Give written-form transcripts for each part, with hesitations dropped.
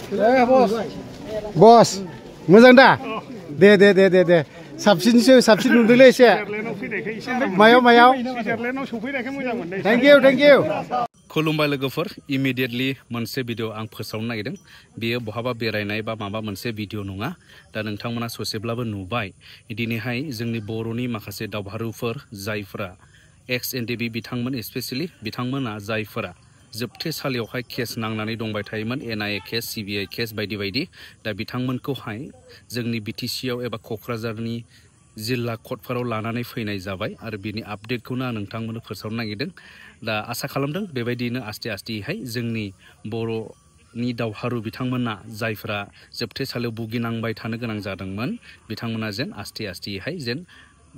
बस मोजां दा दे दे दे दे दे साबसिनसो साबसिन नुदोंलै एसे मायाव मायाव थेंक इउ थेंक इउ खुलुमबाय लोगोफोर इमिडियेटलि मोनसे भिडिअ आं फोसावनो नागिरदों बेयो बहाबा बेरायनाय बा माबा मोनसे भिडिअ नङा दा नोंथांमोना ससेब्लाबो नुबाय दिनैहाय जोंनि बर'नि माखासे दावहारुफोर जायफोरा एक्स एनडिबि बिथांमोन स्पेसियेलि बिथांमोना जायफोरा जोबथेसालियावहाय केस नांनानै दंबाय थायोमोन एनआइए केस सिबिआइ केस बायदि बायदि दा बिथांमोनखौहाय जोंनि बिटिसिआव एबा क'क्राझारनि जिल्ला कर्टफोराव लानानै फैनाय जाबाय आरो बिनि आपडेटखौनो आं नोंथांमोननो फोसावनो नागिरदों दा आसा खालामदों बेबायदिनो आस्थे आस्थेहाय जोंनि बर'नि दावहारु बिथांमोना जायफोरा जोबथेसालियाव भुगिनांबाय थानो गोनां जादोंमोन बिथांमोना जेन आस्थे आस्थेहाय जेन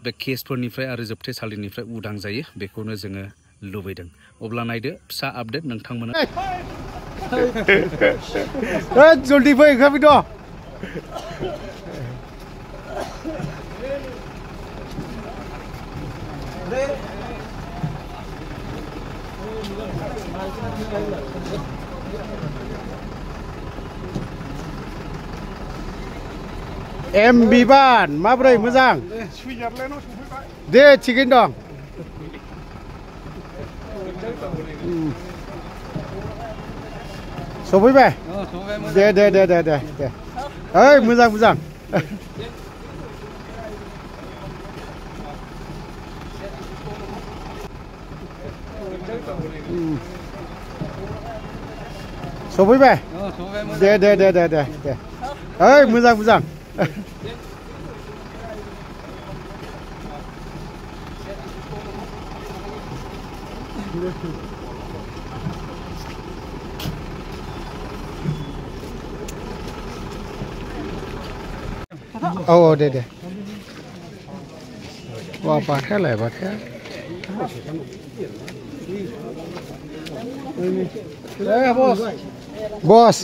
बे केसफोरनिफ्राय आरो जोबथेसालिनिफ्राय उदां जायो बेखौनो जोङो लुबैदों अब्ला नायदो फिसा आपडेट नोंथांमोना जल्दि फै ओंखारबाय दं एम बिबान माब्रै मोजां दे थिगैनो दं सफैबाय दे दे दे दे दे दे ओइ मोजां मोजां सफैबाय दे दे दे दे दे दे ओइ मोजां मोजां औ दे दे वा बाथायालाय बाथाया बस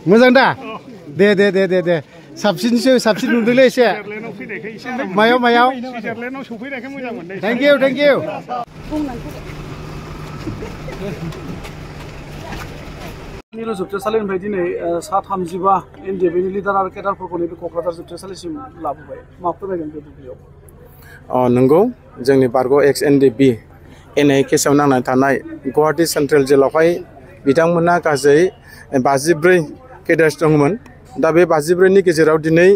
मोजां दा दे दे दे दे दे साबसिनसो साबसिन नुदोंलै एसे मायाव मायाव थेंक इउ थेंक इउ मिरु जोबथेसालिनिफ्राय दिनै सा 35 एनडिएफनि लिडार आरो केडारफोरखौ नैबे क'क्राझार जोबथेसालिसिम लाबोबाय मा फोरमायगोन बे दुब्लियाव नंगौ जोंनि बारग' एक्स एनडिबि एनआइए केसआव नांनानै थानाय गुवाहाटी सेन्ट्रेल जेलावहाय बिथांमोना गासै 54 केडार्स दंमोन दा बे 54नि गेजेराव दिनै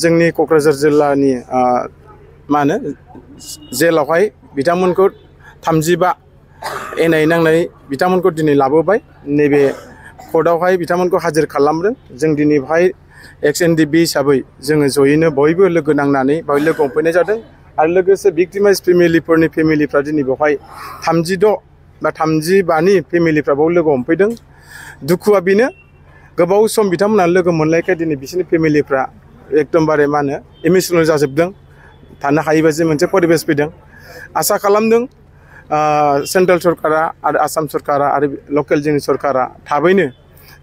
जोंनि क'क्राझार जिल्लानि मा होनो जेलावहाय बिथांमोनखौ 35 एनआइए नांनाय बिथांमोनखौ दिनै लाबोबाय नैबे कर्टआवहाय बिथांमोनखौ हाजिर खालामदों जों दिनै बेवहाय एक्स एनडिबि हिसाबै जोङो जयैनो बयबो लोगो नांनानै बेवहाय लोगो हमफैनाय जादों आरो लोगोसे भिक्टिमाइज फेमिलिफ्रा दिनै बेवहाय 36 बा 35नि फेमिलिफ्रा बेयाव लोगो हमफैदों दुखुआ बेनो गोबाव सम बिथांमोना लोगो मोनलायखाय दिनै बिसोरनि फेमिलिफ्रा एकदमबारे मा होनो इमोसनेल जाजोबदों थानो हायैबायदि मोनसे परिबेस फैदों आसा खालामदों सेन्ट्रेल सरकारा आरो आसाम सरकारा आरो लकेल जोंनि सरकारा थाबैनो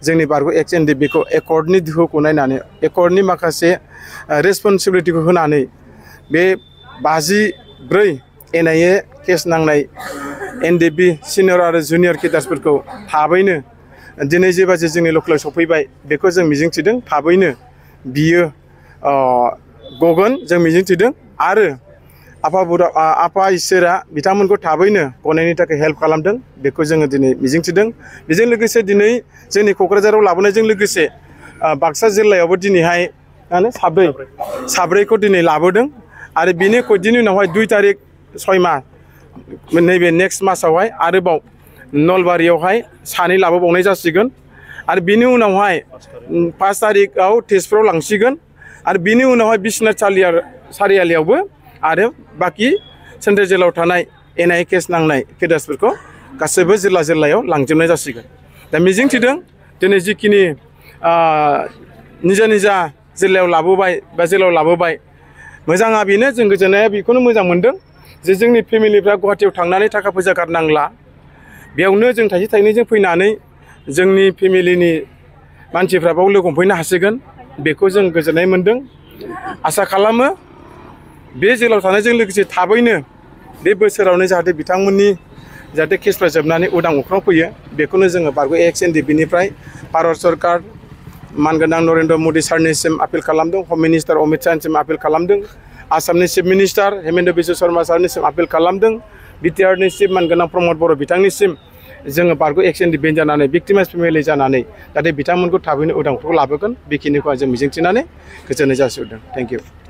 जोंनि बारग' एक्स एनडिबिखौ एकर्डनि दोहौखौ नायनानै एकर्डनि माखासे रेसपन्सिबिलिटिखौ होनानै बे 54 एनआइए केस नांनाय एनडिबि सिनियर आरो जुनियर केडार्सफोरखौ थाबैनो दिनै जेबादि जोंनि लकेलाव सफैबाय बेखौ जों मिजिंथिदों थाबैनो बियो गगोन जों मिजिंथिदों आरो आफा इसोरा बिथांमोनखौ थाबैनो गनायनि थाखाय हेल्प खालामदों बेखौ जोङो दिनै मिजिंथिदों बेजों लोगोसे दिनै जोंनि क'क्राझाराव लाबोनायजों लोगोसे बाक्सा जिल्लायावबो दिनैहाय साब्रैखौ दिनै लाबोदों आरो बिनि बिनि उनावहाय 2 तारिख 6 माह नैबे नेक्स्ट मासावहाय आरोबाव नलबारियावहाय 2 लाबोबावनाय जासिगोन आरो बिनि उनावहाय 5 तारिखआव तेजपुराव लांसिगोन आरो बिनि उनावहाय बिश्वनाथ सारियालियावबो आरो बाकी सेन्ट्रेल जेलाव थानाय एनआइए केस नांनाय केडार्सफोरखौ गासैबो जिल्लायाव लांजोबनाय जासिगोन दा मिजिंथिदों दिनै जिखिनि निजा जिल्लायाव लाबोबाय बा जिल्लायाव लाबोबाय मोजाङा बेनो जों गोजोननाया बेखौनो मोजां मोनदों जे जोंनि फेमिलिफ्रा गुवाहाटीयाव थांनानै थाखा फैसा गारनांला बेयावनो जों थाइसे थाइनैजों फैनानै जोंनि फेमिलिनि मानसिफ्रा बाव लोगो हमफैनो हासिगोन बेखौ जों गोजोननाय मोनदों आसा खालामो बे जेलाव थानायजों लोगोसे थाबैनो बे बोसोरावनो जाहाथे बिथांमोननि जाहाथे केसफ्रा जोबनानै उदां अख्राङाव फैयो बेखौनो जोङो बारग' एक्स एनडिबिनिफ्राय भारत सरकार मानगोनां नरेन्द्र मदि सारनिसिम आपिल खालामदों हम मिनिस्टार अमित शाहनिसिम आपिल खालामदों आसामनि चिफ मिनिस्टार हेमेन्त बिश्व शर्मा सारनिसिम आपिल खालामदों बिटिआरनि चिफ मानगोनां प्रमद बर' बिथांनिसिम जोङो बारग' एक्सएनडि बेन जानानै भिक्टिमाइज फेमिलि जानानै जाहाथे बिथांमोनखौ थाबैनो उदांस्रिखौ लाबोगोन बेखिनिखौ जों मिजिंथिनानै गोजोननाय जासिहरदों थेंक इउ